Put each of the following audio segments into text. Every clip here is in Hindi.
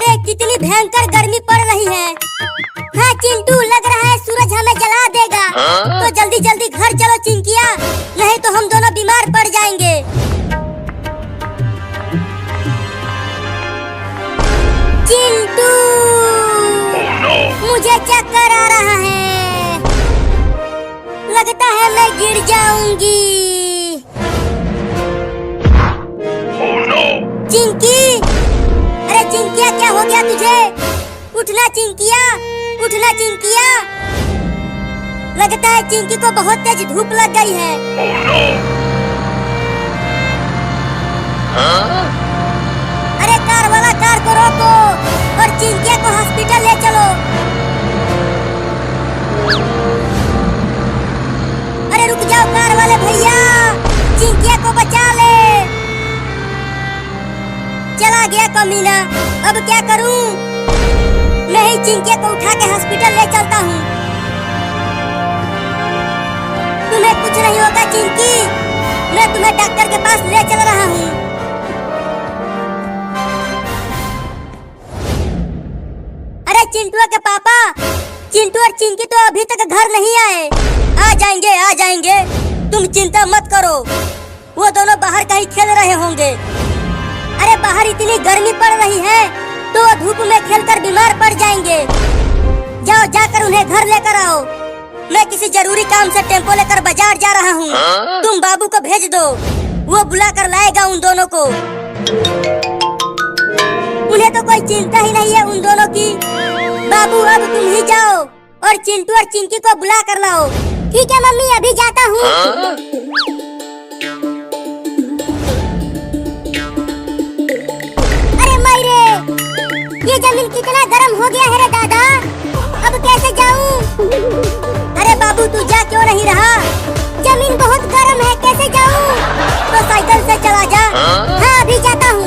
रे कितनी भयंकर गर्मी पड़ रही है। हाँ चिंटू, लग रहा है सूरज हमें जला देगा। तो जल्दी जल्दी घर चलो चिंकिया, नहीं तो हम दोनों बीमार पड़ जाएंगे। चिंटू, मुझे चक्कर आ रहा है, लगता है मैं गिर जाऊंगी। चिंकी, अरे चिंकिया क्या हो गया तुझे? उठना चिंकिया, उठना चिंकिया। लगता है चिंकी को बहुत तेज धूप लग गई है। अरे कार वाला, कार को रोको और चिंकिया को हॉस्पिटल ले चलो। अरे रुक जाओ कार वाले भैया, चिंकिया को बचा ले। चला गया कमीना, अब क्या करूं? मैं ही चिंकिया को उठा के हॉस्पिटल ले चलता हूं। तुम्हें कुछ नहीं होगा चिंकी, मैं तुम्हें डॉक्टर के पास ले चल रहा हूं। अरे चिंटू के पापा, चिंटू और चिंकी तो अभी तक घर नहीं आए। आ जाएंगे आ जाएंगे, तुम चिंता मत करो, वो दोनों बाहर कहीं खेल रहे होंगे। अरे बाहर इतनी गर्मी पड़ रही है तो वो धूप में खेलकर बीमार पड़ जाएंगे। जाओ जाकर उन्हें घर लेकर आओ, मैं किसी जरूरी काम से टेम्पो लेकर बाजार जा रहा हूँ। तुम बाबू को भेज दो, वो बुला कर लाएगा उन दोनों को। उन्हें तो कोई चिंता ही नहीं है उन दोनों की। बाबू अब तुम ही जाओ और चिंटू और चिंकी को बुला कर लाओ। ठीक है मम्मी, अभी जाता हूँ। ये जमीन कितना गर्म हो गया है रे दादा, अब कैसे जाऊं? अरे बाबू तू जा क्यों नहीं रहा? जमीन बहुत गर्म है, कैसे जाऊं? तो साइकिल से चला जा। हाँ अभी जाता हूँ।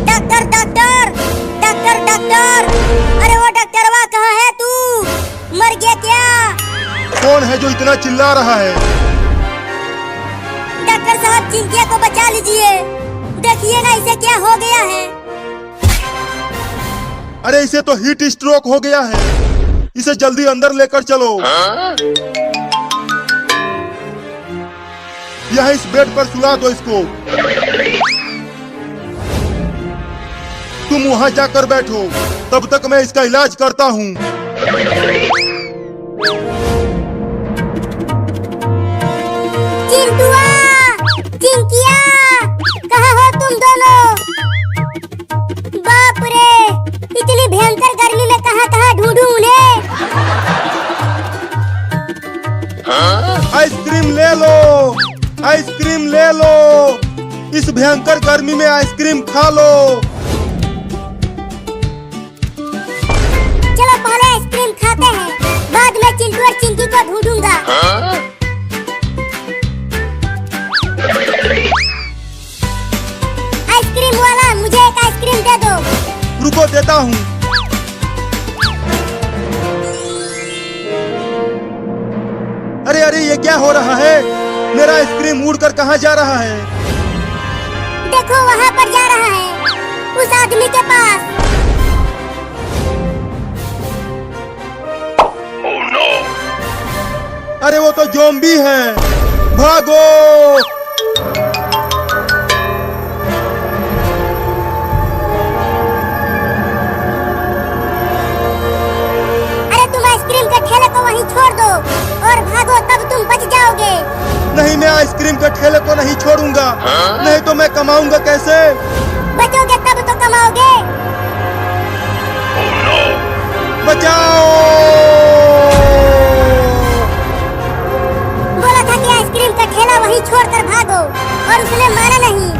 डॉक्टर डॉक्टर डॉक्टर डॉक्टर, अरे वो डॉक्टरवा कहाँ है तू? मर गया क्या? कौन है जो इतना चिल्ला रहा है? डॉक्टर साहब चिंकिया को बचा लीजिए, देखिए ना इसे क्या हो गया है। अरे इसे तो हीट स्ट्रोक हो गया है, इसे जल्दी अंदर लेकर चलो। यहाँ इस बेड पर सुला दो इसको। तुम वहाँ जाकर बैठो, तब तक मैं इसका इलाज करता हूँ। चिंकिया, कहाँ हो तुम दोनों? बाप रे, इतनी भयंकर गर्मी में कहाँ ढूंढूं उन्हें? आइसक्रीम ले लो, आइसक्रीम ले लो, इस भयंकर गर्मी में आइसक्रीम खा लो। चलो पहले आइसक्रीम खाते हैं, बाद में चिंटू और चिंकी को ढूंढूंगा। आइसक्रीम वाला, मुझे एक आइसक्रीम दे दो। रुको देता हूँ। अरे अरे ये क्या हो रहा है? मेरा आइसक्रीम उड़कर कहाँ जा रहा है? देखो वहाँ पर जा रहा है, उस आदमी के पास। अरे वो तो ज़ॉम्बी है, भागो! वहीं छोड़ दो और भागो, तब तुम बच जाओगे। नहीं, मैं आइसक्रीम के ठेले को नहीं छोड़ूंगा। नहीं तो मैं कमाऊंगा कैसे? बचोगे तब तो कमाओगे। बचाओ! बोला था कि आइसक्रीम का ठेला वहीं छोड़कर भागो, और उसने माना नहीं।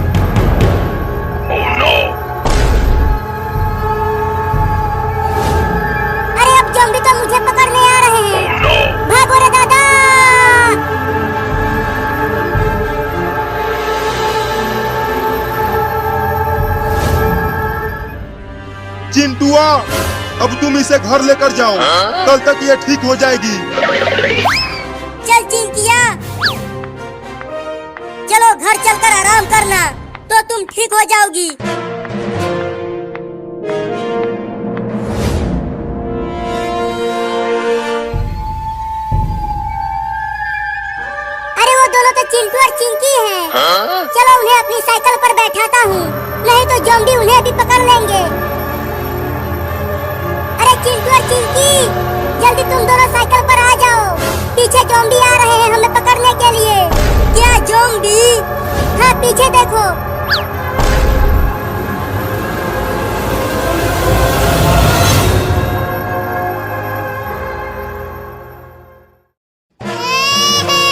अरे अब ज़ॉम्बी तो मुझे पकड़ने आ रहे हैं। भागो रे दादा! चिंटुआ, अब तुम इसे घर लेकर जाओ, कल तक ये ठीक हो जाएगी। चल चिंकिया, चलो घर चलकर आराम करना तो तुम ठीक हो जाओगी। अरे वो दोनों तो चिंटू और चिंकी हैं। चलो उन्हें अपनी साइकिल पर बैठाता हूँ, नहीं तो ज़ॉम्बी उन्हें भी पकड़ लेंगे। अरे चिंटू और चिंकी, जल्दी तुम दोनों साइकिल पर आ जाओ, पीछे ज़ॉम्बी आ रहे हैं हमें पकड़ने के लिए। क्या ज़ॉम्बी? हाँ पीछे देखो।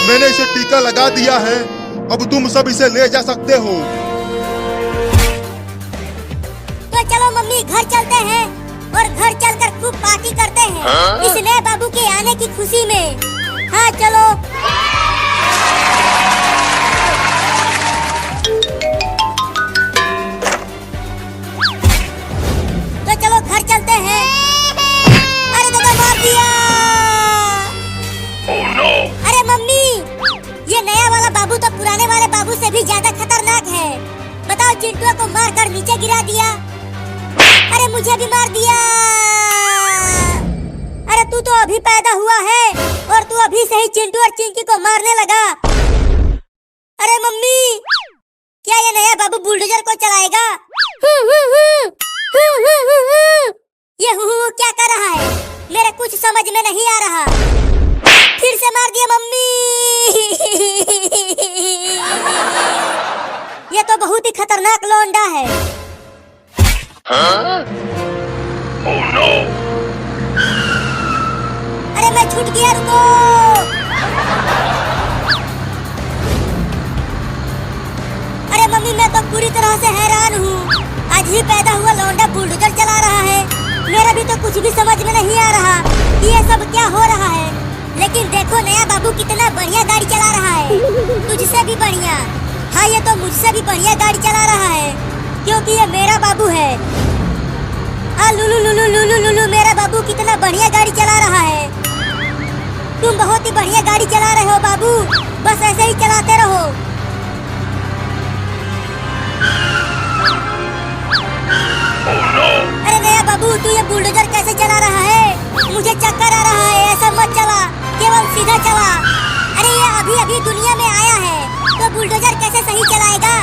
मैंने इसे टीका लगा दिया है, अब तुम सब इसे ले जा सकते हो। तो चलो मम्मी घर चलते हैं और घर चलकर खूब पार्टी करते हैं इस नए बाबू के आने की खुशी में। हाँ चलो। तो चलो घर चलते हैं। अरे दादा मार दिया। अरे मम्मी, ये नया वाला बाबू तो पुराने वाले बाबू से भी ज्यादा खतरनाक है। बताओ, चिंटू को मारकर नीचे गिरा दिया, अरे मुझे भी मार दिया। अरे तू तो अभी पैदा हुआ है और तू अभी से ही चिंटू और चिंकी को मारने लगा। अरे मम्मी, क्या ये नया बाबू बुलडोजर को चलाएगा? ये क्या कर रहा है? मेरे कुछ समझ में नहीं आ रहा। फिर से मार दिया मम्मी। ये तो बहुत ही खतरनाक लौंडा है। Oh no! अरे मैं छूट गया, रुको। अरे मम्मी, मैं तो पूरी तरह से हैरान हूँ। आज ही पैदा हुआ लौंडा बुलडोजर चला रहा है। मेरा भी तो कुछ भी समझ में नहीं आ रहा कि ये सब क्या हो रहा है। लेकिन देखो नया बाबू कितना बढ़िया गाड़ी चला रहा है, तुझसे भी बढ़िया। हाँ ये तो मुझसे भी बढ़िया गाड़ी चला रहा है, क्योंकि ये मेरा बाबू है। लुलु लुलु लुलु लुलु, मेरा बाबू कितना बढ़िया गाड़ी चला रहा है। तुम बहुत ही बढ़िया गाड़ी चला रहे हो बाबू, बस ऐसे ही चलाते रहो। Oh no! अरे नया बाबू, तू ये बुलडोजर कैसे चला रहा है? मुझे चक्कर आ रहा है। ऐसा मत चला, केवल सीधा चला। अरे ये अभी अभी दुनिया में आया है, तो बुलडोजर कैसे सही चलाएगा?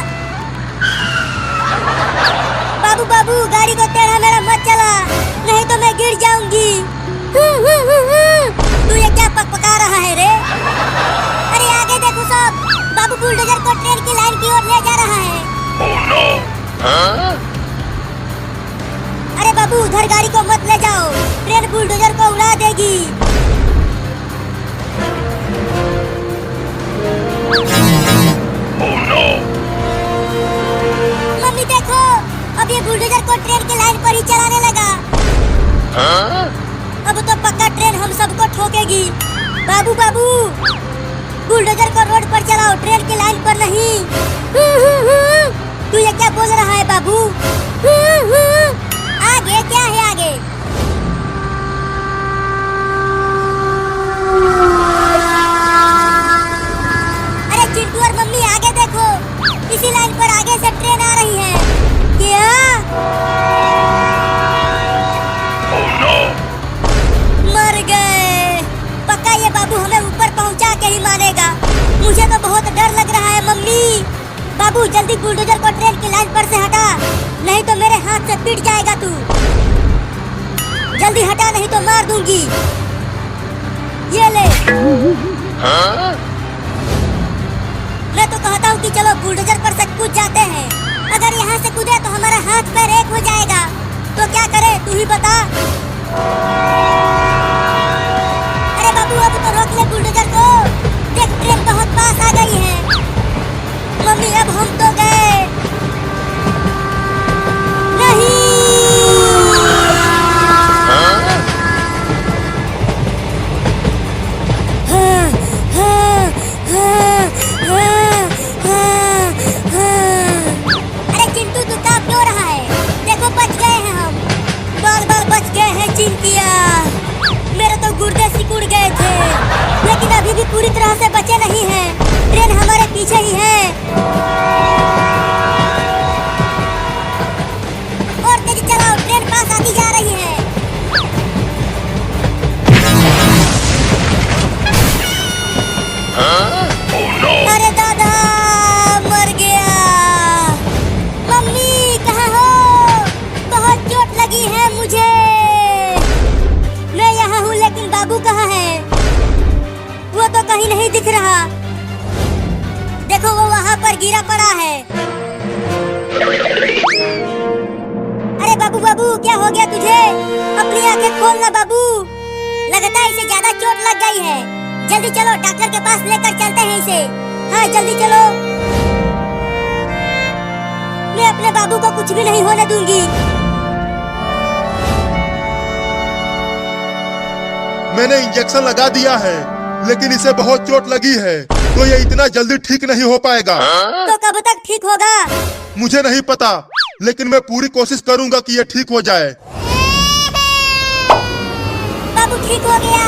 बाबू बाबू, गाड़ी को टेढ़ा मेढ़ा मत चला, नहीं तो मैं गिर जाऊंगी। तू ये क्या पकपका रहा है रे? अरे आगे देखो सब, बाबू बुलडोजर को ट्रेन की लाइन की ओर ले जा रहा है। Oh no! अरे बाबू, उधर गाड़ी को मत ले जाओ, ट्रेन बुलडोजर को उड़ा देगी। Oh no! मम्मी देखो, अब ये बुलडोजर को ट्रेन की लाइन पर ही चलाने लगा। अब तो पक्का ट्रेन हम सबको ठोकेगी। बाबू बाबू, बुलडोजर को रोड पर चलाओ, ट्रेन की लाइन पर नहीं। तू ये क्या बोल रहा है बाबू? आगे क्या है आगे? अरे चिंटू और मम्मी आगे देखो, इसी लाइन पर आगे से ट्रेन आ रही है। क्या? Oh no! मर गए। पक्का ये बाबू हमें ऊपर पहुंचा के ही मानेगा। मुझे तो बहुत डर लग रहा है मम्मी। बाबू जल्दी बुलडोजर को ट्रेन की लाइन पर से हटा, नहीं तो मेरे हाथ से पिट जाएगा तू। जल्दी हटा, नहीं तो मार दूंगी। ये ले। मैं तो कहता हूँ कि चलो बुलडोजर पर से कूद जाते हैं। अगर यहाँ से कूदे तो हमारा हाथ पैर एक हो जाएगा। तो क्या करे, तू ही बता। अरे बाबू, अब तो रोक ले बुलडोजर को। देख ट्रेन बहुत पास आ गई है। मम्मी अब हम तो गए। नहीं। अरे चिंटू, तू कांप क्यों रहा है? देखो बच गए हैं हम, बाल बाल बच गए हैं चिंकिया। मेरे तो था। देखो वो वहाँ पर गिरा पड़ा है। अरे बाबू बाबू क्या हो गया तुझे? अपनी आंखें खोल ना बाबू। लगता है इसे ज्यादा चोट लग गई है। जल्दी चलो डॉक्टर के पास लेकर चलते हैं इसे। हाँ जल्दी चलो। मैं अपने बाबू को कुछ भी नहीं होने दूंगी। मैंने इंजेक्शन लगा दिया है, लेकिन इसे बहुत चोट लगी है, तो ये इतना जल्दी ठीक नहीं हो पाएगा। तो कब तक ठीक होगा? मुझे नहीं पता, लेकिन मैं पूरी कोशिश करूंगा कि ये ठीक हो जाए। बाबू ठीक हो गया।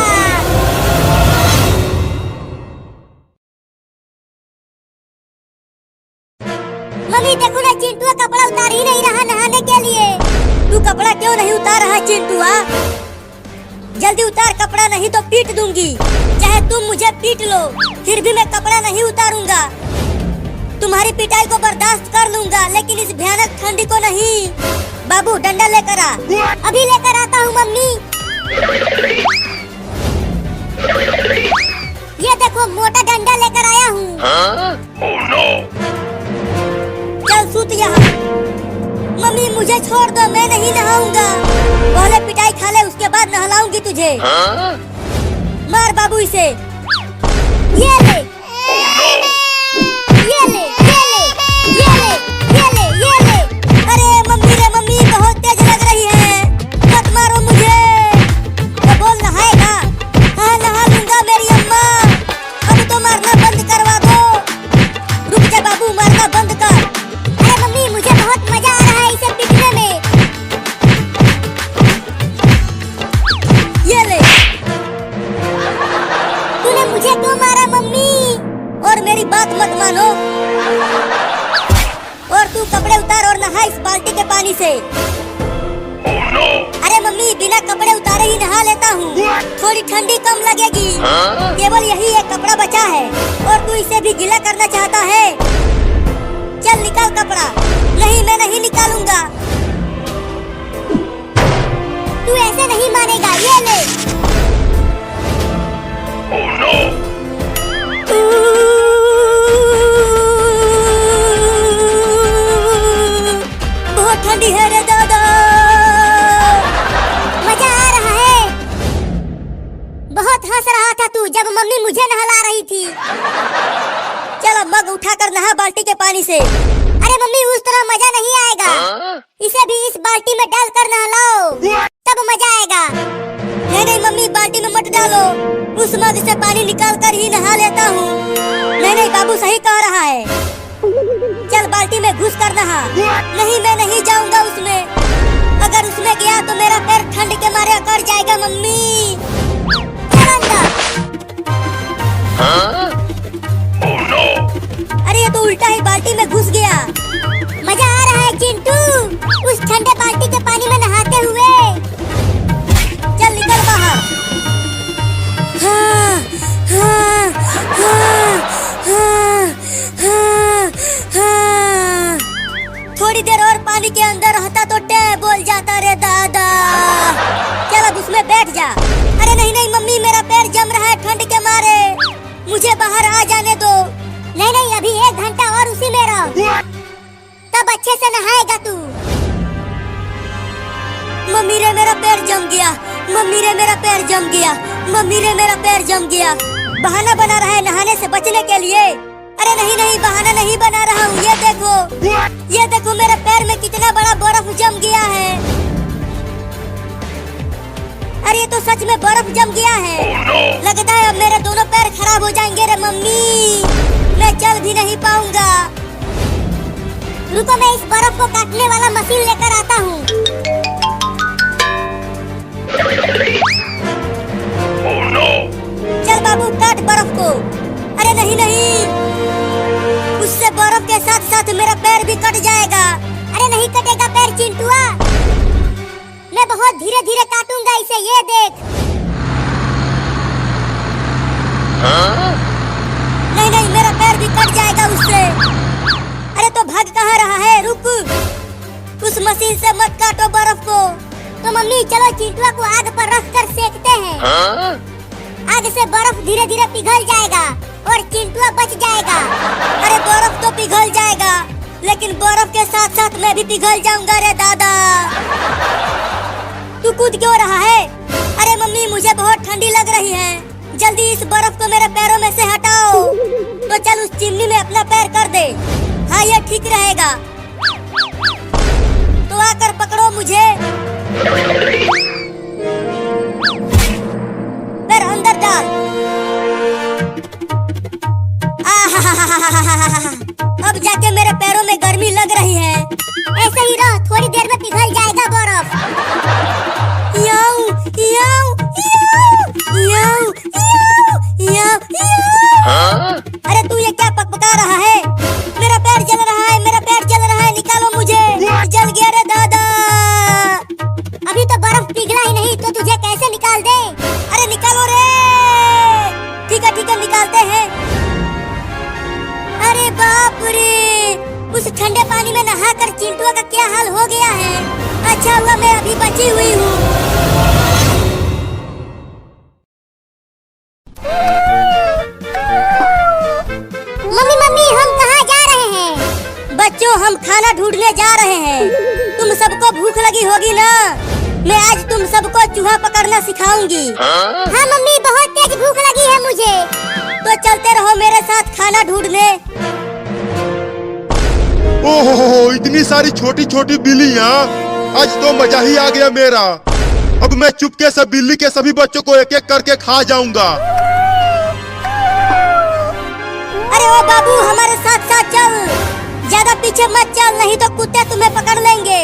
मम्मी देखो ना, चिंटू कपड़ा उतार ही नहीं रहा नहाने के लिए। तू कपड़ा क्यों नहीं उतार रहा चिंटू? जल्दी उतार कपड़ा, नहीं तो पीट दूंगी। चाहे तुम मुझे पीट लो, फिर भी मैं कपड़ा नहीं उतारूंगा। तुम्हारी पिटाई को बर्दाश्त कर लूंगा, लेकिन इस भयानक ठंडी को नहीं। बाबू डंडा लेकर आ। अभी लेकर आता हूँ मम्मी। ये देखो मोटा डंडा लेकर आया हूँ। Oh no! चल सूत यहाँ। मम्मी मुझे छोड़ दो, मैं नहीं नहाऊंगा। पहले पिटाई खा ले, उसके बाद नहलाऊंगी तुझे। मार बाबू इसे। ये ले, ये ले, ये ले, ये ले, ये ले, ये ले। अरे मम्मी रे मम्मी, बहुत तेज लग रही है। मत मारो मुझे। तो बोल नहाएगा? हाँ नहा लूंगा मेरी अम्मा। अब तो मारना बंद करवा दो। रुक जा बाबू, मारना बंद कर। अरे मम्मी मुझे बहुत मजा आ रहा है इसे पीटने में। ये ले। तूने मुझे क्यों मारा मम्मी? और मेरी बात मत मानो। और तू कपड़े उतार और नहा इस बाल्टी के पानी से। Oh no! अरे मम्मी बिना कपड़े उतारे ही नहा लेता हूँ, थोड़ी ठंडी कम लगेगी। केवल यही एक कपड़ा बचा है और तू इसे भी गीला करना चाहता है। चल निकाल कपड़ा। नहीं मैं नहीं निकालूंगा। तू ऐसे नहीं मानेगा। ये ले। Oh no! बहुत ठंडी है रे दादा। मजा आ रहा है। बहुत हंस रहा था तू जब मम्मी मुझे नहला रही थी। चलो मग उठाकर नहा बाल्टी के पानी से। अरे मम्मी उस तरह मजा नहीं आएगा। इसे भी इस बाल्टी में डालकर नहलाओ, तब मजा आएगा। नहीं नहीं मम्मी, बाल्टी में मत डालो। उस मग से पानी निकाल कर ही नहा लेता हूँ। नहीं नहीं बाबू सही कह रहा है। चल बाल्टी में घुस कर नहा। नहीं मैं नहीं जाऊंगा उसमें। अगर उसमें गया तो मेरा पैर ठंड के मारे अकड़ जाएगा मम्मी। चल अंदर। Oh no! अरे ये तो उल्टा ही बाल्टी में घुस गया। मजा आ रहा है चिंटू उस ठंडे बाल्टी के पानी में नहाते हुए। चल निकल बाहर। हाँ, हाँ, हाँ, हाँ, हाँ, हाँ। थोड़ी देर और पानी के अंदर रहता तो टे बोल जाता रे दादा। चल अब उसमें बैठ जा। अरे नहीं नहीं मम्मी, मेरा पैर जम रहा है ठंड के मारे। मुझे बाहर आ जाने दो। नहीं नहीं अभी 1 घंटा और उसी में रहो, तब अच्छे से नहाएगा तू। मम्मी रे मेरा पैर जम गया। मम्मी रे मेरा पैर जम गया। मम्मी रे मेरा पैर जम गया। बहाना बना रहा है नहाने से बचने के लिए। अरे नहीं नहीं बहाना नहीं बना रहा हूँ। ये देखो, ये देखो मेरे पैर में कितना बड़ा बर्फ जम गया है। अरे ये तो सच में बर्फ जम गया है। लगता है अब मेरे दोनों पैर खराब हो जाएंगे रे मम्मी। मैं चल भी नहीं पाऊंगा। रुको मैं इस बर्फ को काटने वाला मशीन लेकर आता हूँ। Oh no! चल बाबू काट बर्फ को। अरे नहीं नहीं, उससे बर्फ के साथ साथ मेरा पैर भी कट जाएगा। अरे नहीं कटेगा पैर चिंटुआ, मैं बहुत धीरे धीरे काटूंगा इसे। ये देख। नहीं नहीं मेरा पैर भी कट जाएगा उससे। अरे तो भाग कहाँ रहा है? रुक, उस मशीन से मत काटो बर्फ को। तो मम्मी चलो चिंटुआ को आग पर रख कर सेकते हैं। आग से बर्फ धीरे धीरे पिघल जाएगा और चिंटुआ बच जाएगा। अरे बर्फ तो पिघल जाएगा, लेकिन बर्फ के साथ साथ मैं भी पिघल जाऊंगा रे दादा। तू कूद क्यों रहा है? अरे मम्मी मुझे बहुत ठंडी लग रही है, जल्दी इस बर्फ को मेरे पैरों में से हटाओ। तो चल उस चिमनी में अपना पैर कर दे। हाँ ये ठीक रहेगा। तो आकर पकड़ो मुझे। पैर अंदर डाल। अब जाके मेरे पैरों में गर्मी लग रही है। ऐसे ही रहो, थोड़ी देर में पिघल जाएगा बर्फ। याऊ, याऊ, याऊ, याऊ, याऊ, याऊ, याऊ। अरे तू ये क्या पकपका रहा है? मेरा पैर जल रहा है, मेरा पैर जल रहा है, निकालो मुझे। जल गया रे दादा। अभी तो बर्फ पिघला ही नहीं, तो तुझे कैसे निकाल दे? अरे निकालो रे। ठीक है निकालते हैं। अरे बाप रे, उस ठंडे पानी में नहाकर चिंटुआ का क्या हाल हो गया है। अच्छा हुआ मैं अभी बची हुई हूँ। मम्मी मम्मी हम कहाँ जा रहे हैं? बच्चों हम खाना ढूंढने जा रहे हैं। तुम सबको भूख लगी होगी ना? मैं आज तुम सबको चूहा पकड़ना सिखाऊंगी। हाँ मम्मी, बहुत तेज भूख लगी है मुझे। तो चलते रहो मेरे साथ खाना ढूंढने। ओहो, इतनी सारी छोटी छोटी बिल्लियाँ, आज तो मजा ही आ गया मेरा। अब मैं चुपके से बिल्ली के सभी बच्चों को एक एक करके खा जाऊंगा। अरे ओ बाबू हमारे साथ साथ चल, ज्यादा पीछे मत चल, नहीं तो कुत्ते तुम्हें पकड़ लेंगे।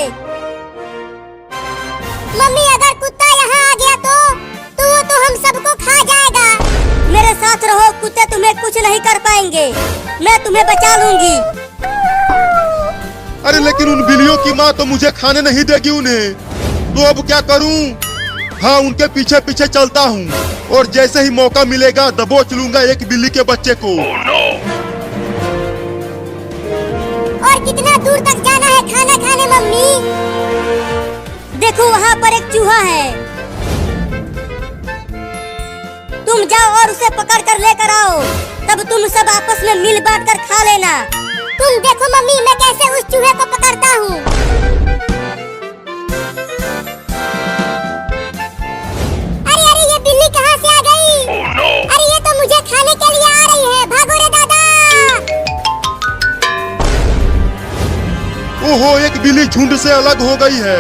मम्मी अगर कुत्ता यहाँ आ गया तो वो तो हम सबको खा जाएगा। मेरे साथ रहो, कुत्ते तुम्हें कुछ नहीं कर पाएंगे, मैं तुम्हें बचा लूंगी। अरे लेकिन उन बिल्लियों की माँ तो मुझे खाने नहीं देगी उन्हें, तो अब क्या करूं? हाँ उनके पीछे पीछे चलता हूँ और जैसे ही मौका मिलेगा दबोच लूंगा एक बिल्ली के बच्चे को। Oh no! और कितना दूर तक जाना है खाना खाने मम्मी? देखो वहाँ पर एक चूहा है, तुम जाओ और उसे पकड़ कर लेकर आओ, तब तुम सब आपस में मिल बांट कर खा लेना। तुम देखो मम्मी मैं कैसे उस चूहे को पकड़ता हूँ। अरे अरे ये बिल्ली कहाँ से आ गई? Oh no! अरे ये तो मुझे खाने के लिए आ रही है, भागो रे दादा। ओहो, एक बिल्ली झुंड से अलग हो गई है।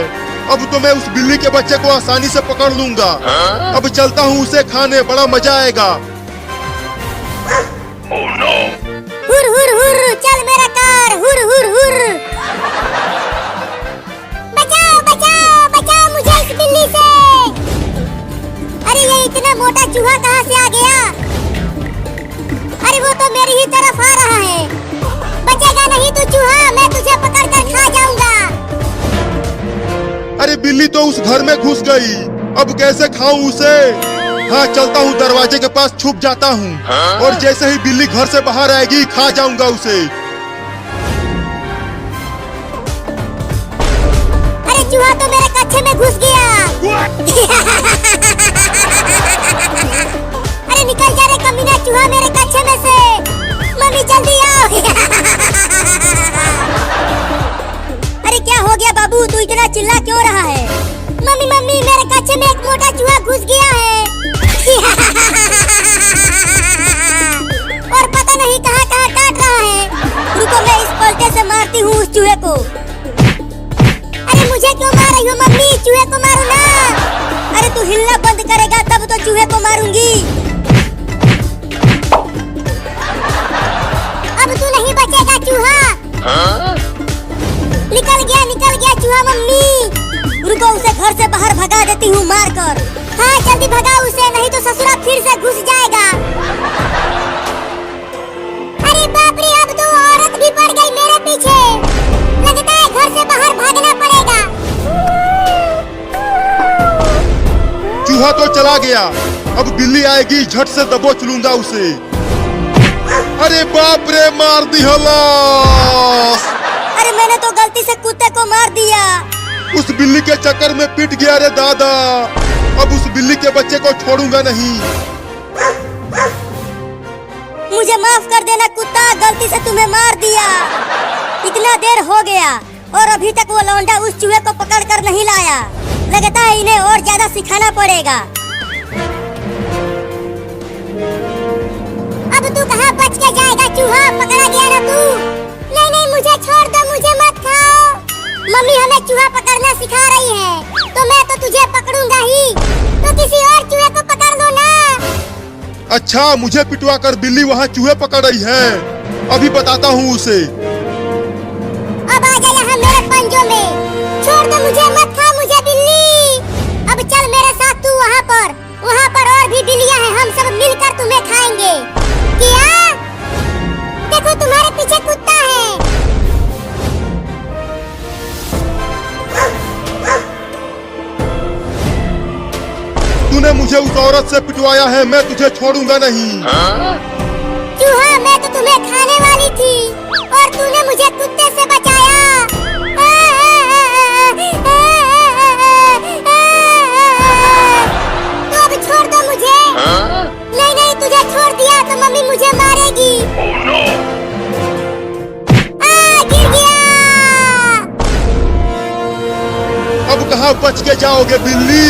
अब तो मैं उस बिल्ली के बच्चे को आसानी से पकड़ लूंगा। अब चलता हूँ उसे खाने, बड़ा मजा आएगा। Oh no! हुर हुर हुर, चल मेरा कार, हुर हुर हुर। बचाओ बचाओ बचाओ मुझे इस बिल्ली से। अरे ये इतना मोटा चूहा कहाँ से आ गया? अरे वो तो मेरी ही तरफ आ रहा है। बचेगा नहीं तू चूहा, मैं तुझे पकड़ कर खा जाऊंगा। अरे बिल्ली तो उस घर में घुस गई, अब कैसे खाऊं उसे? हाँ चलता हूँ, दरवाजे के पास छुप जाता हूँ और जैसे ही बिल्ली घर से बाहर आएगी खा जाऊंगा उसे। अरे चूहा तो मेरे कच्छे में घुस गया। अरे निकल जा रे कमीना चूहा मेरे कच्छे में से। मम्मी जल्दी आओ। अरे क्या हो गया बाबू, तू इतना चिल्ला क्यों रहा है? मम्मी मम्मी मेरे कच्छे में एक मोटा चूहा घुस गया है। और पता नहीं कहाँ कहाँ काट रहा है। रुको मैं इस पलटे से मारती हूँ उस चूहे को। अरे मुझे क्यों मार रही हो मम्मी? चूहे को मारो ना। अरे तू हिलना बंद करेगा तब तो चूहे को मारूंगी। अब तू नहीं बचेगा चूहा। निकल गया चूहा मम्मी। रुको उसे घर से बाहर भगा देती हूँ मार कर। हाँ जल्दी भगाओ उसे, नहीं तो ससुरा फिर से घुस जाएगा। अरे बाप रे, अब तो औरत भी पड़ गई मेरे पीछे। लगता है घर से बाहर भागना पड़ेगा। चूहा तो चला गया, अब बिल्ली आएगी झट से दबोच लूंगा उसे। अरे बाप रे, मार दी हलास। अरे मैंने तो गलती से कुत्ते को मार दिया। उस बिल्ली के चक्कर में पिट गया रे दादा। अब उस बिल्ली के बच्चे को छोड़ूंगा नहीं। मुझे माफ कर देना कुत्ता, गलती से तुम्हें मार दिया। इतना देर हो गया और अभी तक वो लौंडा उस चूहे को पकड़ कर नहीं लाया। लगता है इन्हें और ज्यादा सिखाना पड़ेगा। अब तू कहाँ बच के जाएगा चूहा, पकड़ा गया ना तू। नहीं नहीं मुझे छोड़ दो, मुझे मत खाओ। मम्मी हमें चूहा पकड़ना सिखा रही है, तो मैं तो तुझे पकड़ूंगा ही। तो किसी और चूहे को पकड़ लो ना। अच्छा, मुझे पिटवा कर बिल्ली वहाँ चूहे पकड़ रही है। अभी बताता हूँ उसे। अब आ जा यहाँ मेरे पंजों में। छोड़ दो मुझे, मत खा मुझे बिल्ली। अब चल मेरे साथ तू वहाँ पर और भी बिल्लियाँ हैं, हम सब मिलकर तुम्हें खाएंगे। क्या? देखो तुम्हारे पीछे कुत्ता है। तूने मुझे उस औरत से पिटवाया है, मैं तुझे छोड़ूंगा नहीं। चूहा, मैं तो तुम्हें खाने वाली थी और तूने मुझे कुत्ते से बचाया। तो अब छोड़ दो मुझे। नहीं नहीं, तुझे छोड़ दिया तो मम्मी मुझे मारेगी। Oh no! गिर गया। अब कहाँ बच के जाओगे बिल्ली?